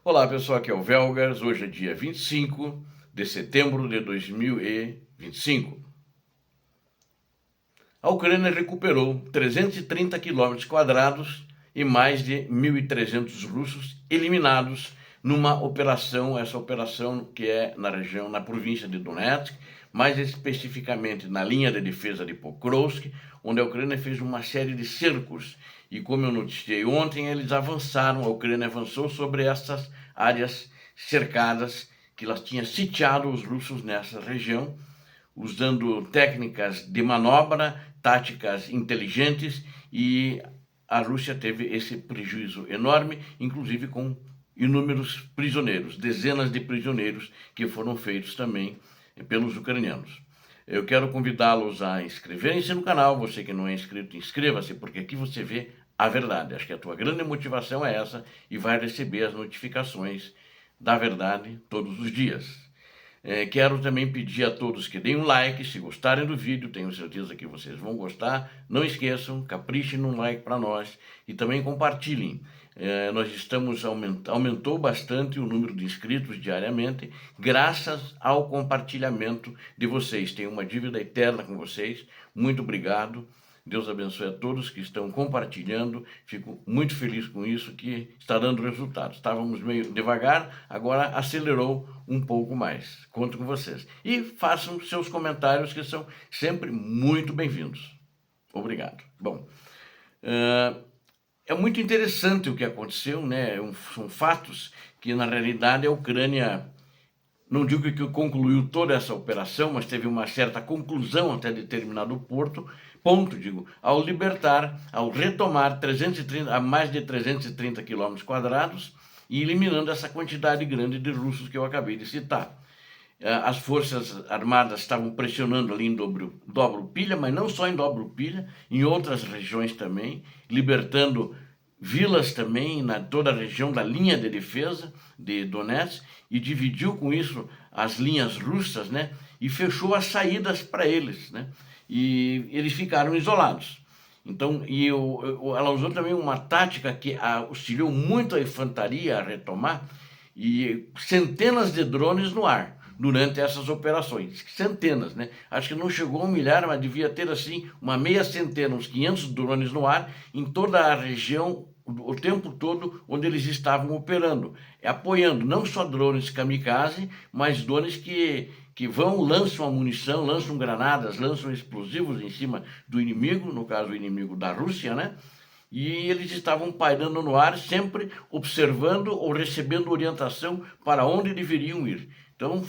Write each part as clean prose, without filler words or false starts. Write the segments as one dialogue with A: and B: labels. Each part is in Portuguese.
A: Olá pessoal, aqui é o Velgas, hoje é dia 25 de setembro de 2025. A Ucrânia recuperou 330 quilômetros quadrados e mais de 1.300 russos eliminados numa operação, essa operação que é na região, na província de Donetsk, mais especificamente na linha de defesa de Pokrovsk, onde a Ucrânia fez uma série de cercos. E como eu noticiei ontem, eles avançaram, a Ucrânia avançou sobre essas áreas cercadas, que elas tinham sitiado os russos nessa região, usando técnicas de manobra, táticas inteligentes, e a Rússia teve esse prejuízo enorme, inclusive com inúmeros prisioneiros, dezenas de prisioneiros que foram feitos também pelos ucranianos. Eu quero convidá-los a inscreverem-se no canal. Você que não é inscrito, inscreva-se, porque aqui você vê a verdade. Acho que a tua grande motivação é essa e vai receber as notificações da verdade todos os dias. Quero também pedir a todos que deem um like, se gostarem do vídeo, tenho certeza que vocês vão gostar. Não esqueçam, caprichem num like para nós e também compartilhem. Nós estamos aumentou bastante o número de inscritos diariamente, graças ao compartilhamento de vocês. Tenho uma dívida eterna com vocês. Muito obrigado. Deus abençoe a todos que estão compartilhando. Fico muito feliz com isso, que está dando resultado. Estávamos meio devagar, agora acelerou um pouco mais. Conto com vocês. E façam seus comentários, que são sempre muito bem-vindos. Obrigado. Bom, é muito interessante o que aconteceu, né? São fatos que, na realidade, a Ucrânia, não digo que concluiu toda essa operação, mas teve uma certa conclusão até determinado ponto, ao libertar, ao retomar mais de 330 quilômetros quadrados e eliminando essa quantidade grande de russos que eu acabei de citar. As forças armadas estavam pressionando ali em Dobrupilha, mas não só em Dobrupilha, em outras regiões também, libertando vilas também na toda a região da linha de defesa de Donetsk, e dividiu com isso as linhas russas, né? E fechou as saídas para eles, né? E eles ficaram isolados. Então, ela usou também uma tática que auxiliou muito a infantaria a retomar, e centenas de drones no ar durante essas operações. Centenas, né? Acho que não chegou a 1 milhar, mas devia ter assim uma meia centena, uns 500 drones no ar em toda a região, o tempo todo onde eles estavam operando, apoiando não só drones kamikaze, mas drones que lançam a munição, lançam granadas, lançam explosivos em cima do inimigo, no caso o inimigo da Rússia, né? E eles estavam pairando no ar, sempre observando ou recebendo orientação para onde deveriam ir. Então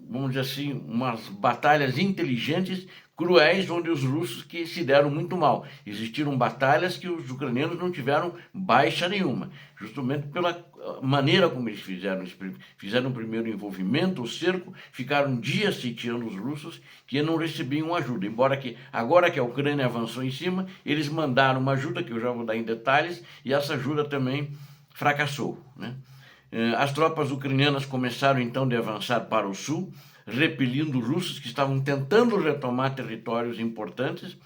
A: vamos dizer assim, umas batalhas inteligentes, cruéis, onde os russos que se deram muito mal. Existiram batalhas que os ucranianos não tiveram baixa nenhuma, justamente pela maneira como eles fizeram o primeiro envolvimento, o cerco, ficaram dias sitiando os russos que não recebiam ajuda, embora que agora que a Ucrânia avançou em cima, eles mandaram uma ajuda, que eu já vou dar em detalhes, e essa ajuda também fracassou, né? As tropas ucranianas começaram então a avançar para o sul, repelindo russos que estavam tentando retomar territórios importantes,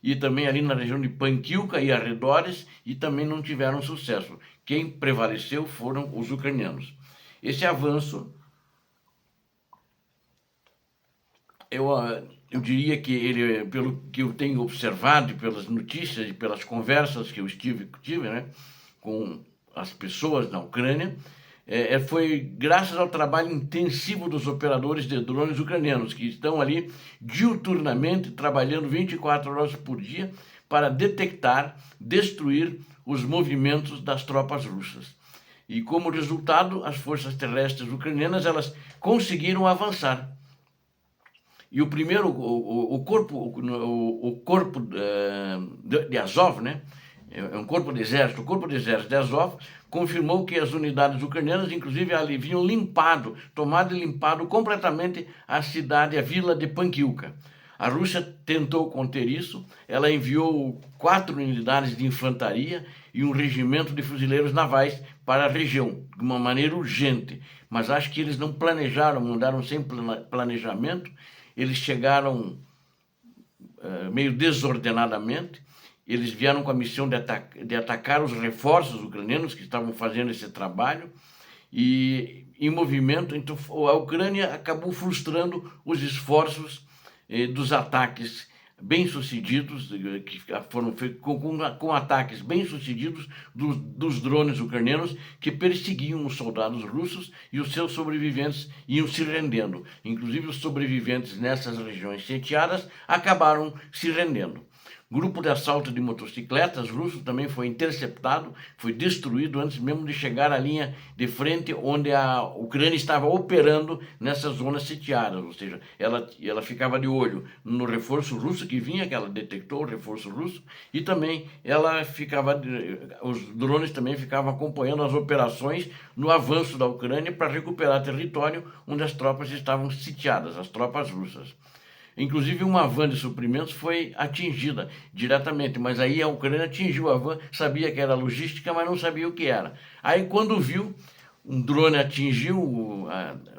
A: e também ali na região de Pankivka e arredores, e também não tiveram sucesso. Quem prevaleceu foram os ucranianos. Esse avanço, eu diria que ele, pelo que eu tenho observado, pelas notícias e pelas conversas que eu tive, né, com as pessoas na Ucrânia, foi graças ao trabalho intensivo dos operadores de drones ucranianos, que estão ali diuturnamente trabalhando 24 horas por dia para detectar, destruir os movimentos das tropas russas. E como resultado, as forças terrestres ucranianas, elas conseguiram avançar. E o primeiro, o corpo de Azov, né? É um corpo de exército. O corpo de exército de Azov confirmou que as unidades ucranianas, inclusive, haviam tomado e limpado completamente a cidade, a vila de Pankivka. A Rússia tentou conter isso. Ela enviou 4 unidades de infantaria e um regimento de fuzileiros navais para a região, de uma maneira urgente. Mas acho que eles não planejaram, mandaram sem planejamento. Eles chegaram meio desordenadamente, Eles vieram com a missão de atacar os reforços ucranianos que estavam fazendo esse trabalho, e em movimento, então a Ucrânia acabou frustrando os esforços dos ataques bem-sucedidos, que foram feitos com ataques bem-sucedidos dos drones ucranianos que perseguiam os soldados russos, e os seus sobreviventes iam se rendendo. Inclusive, os sobreviventes nessas regiões sitiadas acabaram se rendendo. Grupo de assalto de motocicletas russo também foi interceptado, foi destruído antes mesmo de chegar à linha de frente onde a Ucrânia estava operando nessas zonas sitiadas, ou seja, ela ficava de olho no reforço russo que vinha, que ela detectou o reforço russo, e também os drones também ficavam acompanhando as operações no avanço da Ucrânia para recuperar território onde as tropas estavam sitiadas, as tropas russas. Inclusive, uma van de suprimentos foi atingida diretamente, mas aí a Ucrânia atingiu a van, sabia que era logística, mas não sabia o que era. Aí, quando viu, um drone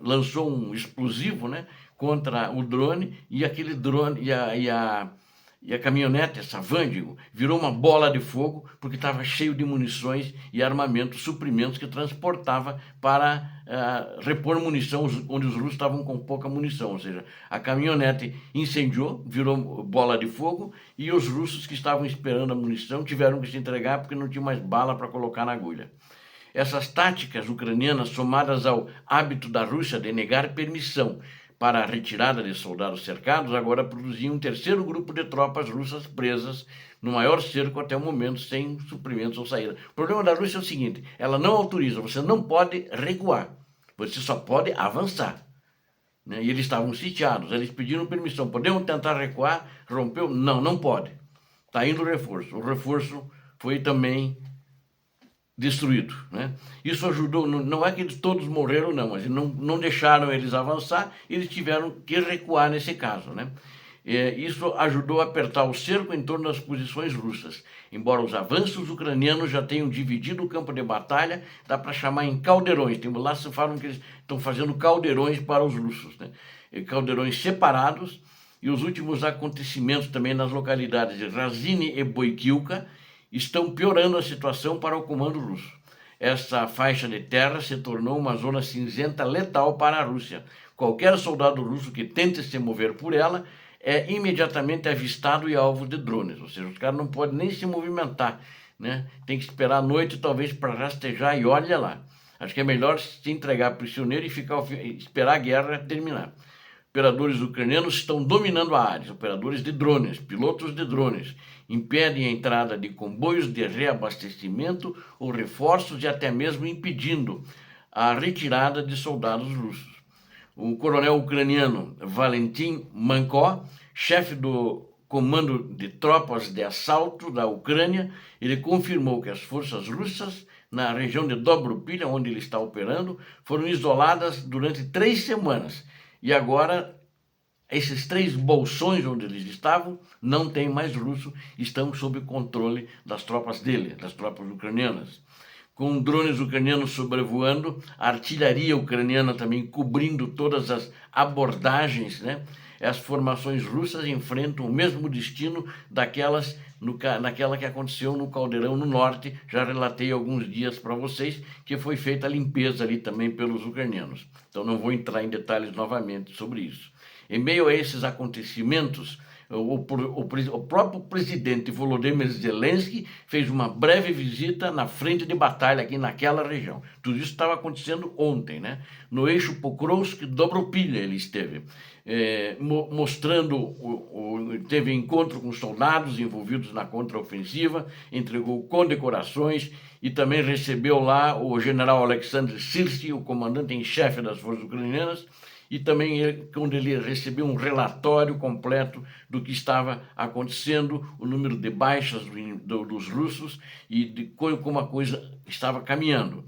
A: lançou um explosivo, né, contra o drone, e aquele drone, e a caminhonete, essa van, virou uma bola de fogo, porque estava cheio de munições e armamentos, suprimentos que transportava para repor munição, onde os russos estavam com pouca munição. Ou seja, a caminhonete incendiou, virou bola de fogo, e os russos que estavam esperando a munição tiveram que se entregar porque não tinha mais bala para colocar na agulha. Essas táticas ucranianas, somadas ao hábito da Rússia de negar permissão para a retirada de soldados cercados, agora produziam um terceiro grupo de tropas russas presas no maior cerco até o momento, sem suprimentos ou saída. O problema da Rússia é o seguinte: ela não autoriza, você não pode recuar, você só pode avançar. Né? E eles estavam sitiados, eles pediram permissão, podemos tentar recuar, rompeu? Não, não pode. Está indo o reforço. O reforço foi também destruído, né? Isso ajudou, não é que eles todos morreram, não, mas não deixaram eles avançar, eles tiveram que recuar nesse caso, né? Isso ajudou a apertar o cerco em torno das posições russas. Embora os avanços ucranianos já tenham dividido o campo de batalha, dá para chamar em caldeirões. Lá se falam que eles estão fazendo caldeirões para os russos, né? Caldeirões separados, e os últimos acontecimentos também nas localidades de Razine e Boikivka estão piorando a situação para o comando russo. Essa faixa de terra se tornou uma zona cinzenta letal para a Rússia. Qualquer soldado russo que tente se mover por ela é imediatamente avistado e alvo de drones, ou seja, os caras não podem nem se movimentar, né? Tem que esperar a noite talvez para rastejar, e olha lá. Acho que é melhor se entregar prisioneiro e esperar a guerra terminar. Operadores ucranianos estão dominando a área, operadores de drones, pilotos de drones, impedem a entrada de comboios de reabastecimento ou reforços, e até mesmo impedindo a retirada de soldados russos. O coronel ucraniano Valentin Manko, chefe do comando de tropas de assalto da Ucrânia, ele confirmou que as forças russas na região de Dobropilha, onde ele está operando, foram isoladas durante 3 semanas. E agora, esses 3 bolsões onde eles estavam, não tem mais russo, estão sob controle das tropas dele, das tropas ucranianas. Com drones ucranianos sobrevoando, a artilharia ucraniana também cobrindo todas as abordagens, né? As formações russas enfrentam o mesmo destino naquela que aconteceu no Caldeirão no norte. Já relatei alguns dias para vocês que foi feita a limpeza ali também pelos ucranianos. Então não vou entrar em detalhes novamente sobre isso. Em meio a esses acontecimentos, o próprio presidente Volodymyr Zelensky fez uma breve visita na frente de batalha aqui naquela região. Tudo isso estava acontecendo ontem, né? No eixo Pokrovsk-Dobropilha ele esteve, teve encontro com soldados envolvidos na contraofensiva, entregou condecorações e também recebeu lá o general Alexander Sirski, o comandante em chefe das forças ucranianas, e também quando ele recebeu um relatório completo do que estava acontecendo, o número de baixas dos russos e de como a coisa estava caminhando.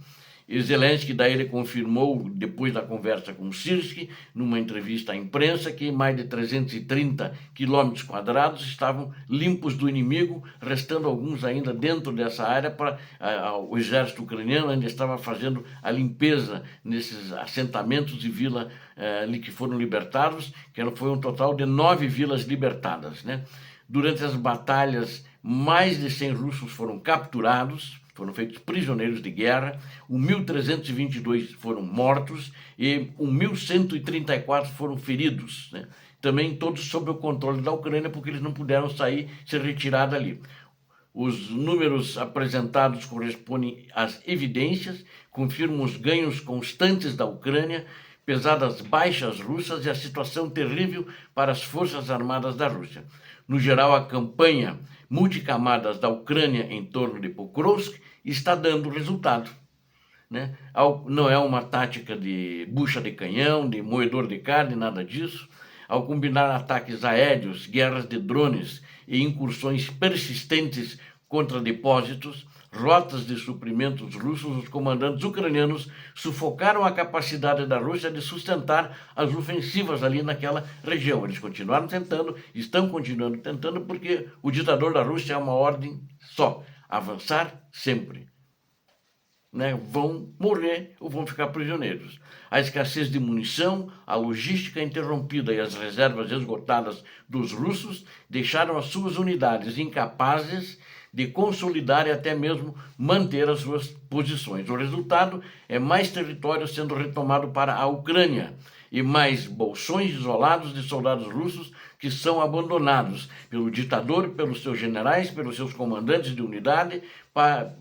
A: E Zelensky daí ele confirmou, depois da conversa com Sirski, numa entrevista à imprensa, que mais de 330 quilômetros quadrados estavam limpos do inimigo, restando alguns ainda dentro dessa área para o exército ucraniano ainda estava fazendo a limpeza nesses assentamentos e vilas ali que foram libertados, que foi um total de 9 vilas libertadas, né? Durante as batalhas mais de 100 russos foram capturados, foram feitos prisioneiros de guerra, 1.322 foram mortos e 1.134 foram feridos, né? Também todos sob o controle da Ucrânia, porque eles não puderam sair, se retirar dali. Os números apresentados correspondem às evidências, confirmam os ganhos constantes da Ucrânia, pesadas baixas russas e a situação terrível para as forças armadas da Rússia. No geral, a campanha multicamadas da Ucrânia em torno de Pokrovsk está dando resultado, né? Não é uma tática de bucha de canhão, de moedor de carne, nada disso. Ao combinar ataques aéreos, guerras de drones e incursões persistentes contra depósitos, rotas de suprimentos russos, os comandantes ucranianos sufocaram a capacidade da Rússia de sustentar as ofensivas ali naquela região. Eles continuaram tentando, estão continuando tentando, porque o ditador da Rússia é uma ordem só: avançar sempre. Né, vão morrer ou vão ficar prisioneiros. A escassez de munição, a logística interrompida e as reservas esgotadas dos russos deixaram as suas unidades incapazes de consolidar e até mesmo manter as suas posições. O resultado é mais território sendo retomado para a Ucrânia e mais bolsões isolados de soldados russos que são abandonados pelo ditador, pelos seus generais, pelos seus comandantes de unidade,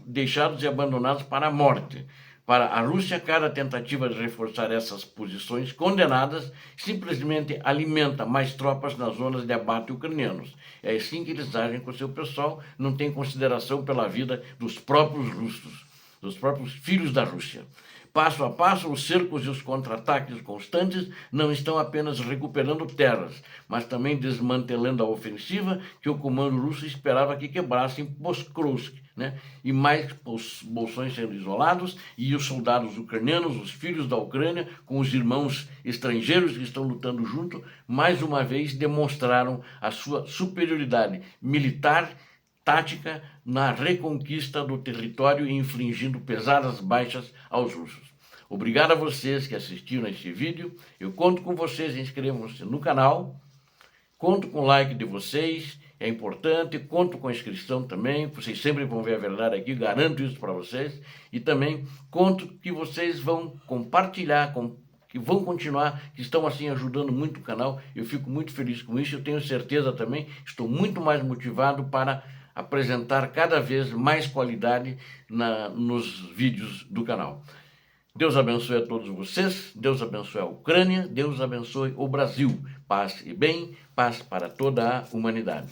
A: deixados e abandonados para a morte. Para a Rússia, cada tentativa de reforçar essas posições condenadas simplesmente alimenta mais tropas nas zonas de abate ucranianos. É assim que eles agem com o seu pessoal, não tem consideração pela vida dos próprios russos, dos próprios filhos da Rússia. Passo a passo, os cercos e os contra-ataques constantes não estão apenas recuperando terras, mas também desmantelando a ofensiva que o comando russo esperava que quebrasse em Pokrovsk, né? E mais bolsões sendo isolados, e os soldados ucranianos, os filhos da Ucrânia, com os irmãos estrangeiros que estão lutando junto, mais uma vez demonstraram a sua superioridade militar, tática na reconquista do território e infligindo pesadas baixas aos russos. Obrigado a vocês que assistiram a este vídeo. Eu conto com vocês, inscrevam-se no canal. Conto com o like de vocês, é importante. Conto com a inscrição também, vocês sempre vão ver a verdade aqui, garanto isso para vocês. E também conto que vocês vão compartilhar, que vão continuar, que estão assim ajudando muito o canal. Eu fico muito feliz com isso, eu tenho certeza também, estou muito mais motivado para apresentar cada vez mais qualidade nos vídeos do canal. Deus abençoe a todos vocês, Deus abençoe a Ucrânia, Deus abençoe o Brasil. Paz e bem, paz para toda a humanidade.